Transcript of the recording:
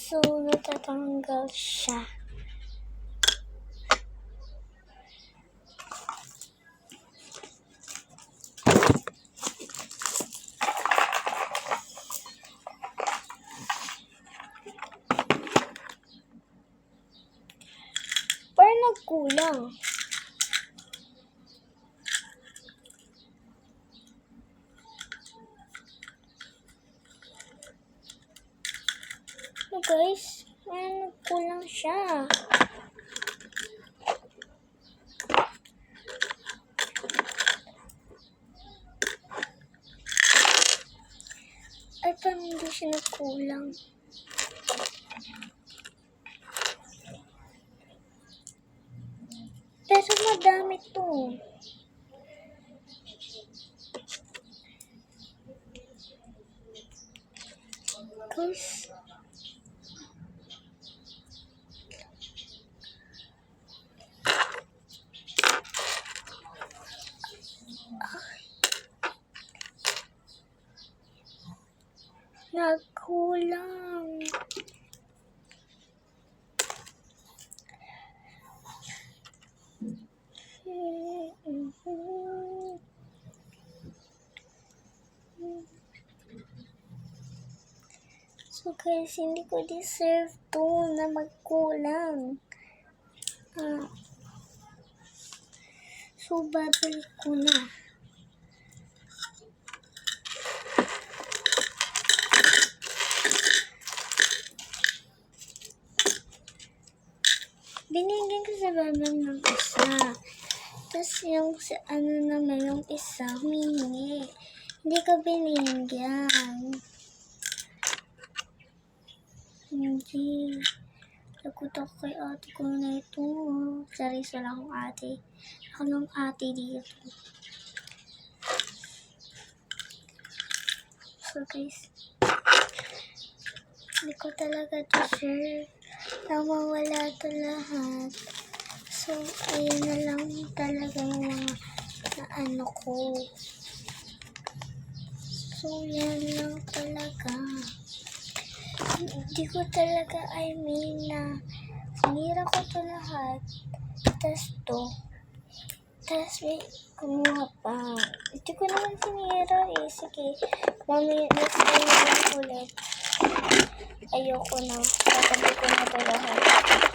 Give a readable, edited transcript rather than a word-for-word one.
So, natatanggal siya. Parang nagkulang. So guys, nagkulang siya. Ay, parang hindi siya nagkulang. Pero madami to. Guys, nagkulang. So guys, hindi ko deserve to na magkulang. So babalik ko na. Binigyan ko sa babang ng isa. Tapos yung sa naman yung isa, humingi. Hindi ko binigyan. Hindi. Lagot ako kay ate ko na ito. Sarisa lang akong ate. Ako ng ate dito. So guys, hindi ko talaga deserve na mawala ito lahat. So, ayun na lang talaga yung mga ano ko. So, yan lang talaga. Hindi ko talaga, na sinira ko ito lahat. Tapos to. Tapos may kumuha pa. Hindi ko naman sinira eh. Sige, next time na lang ulit. Ayoko na. Tatabi ko na ito lahat.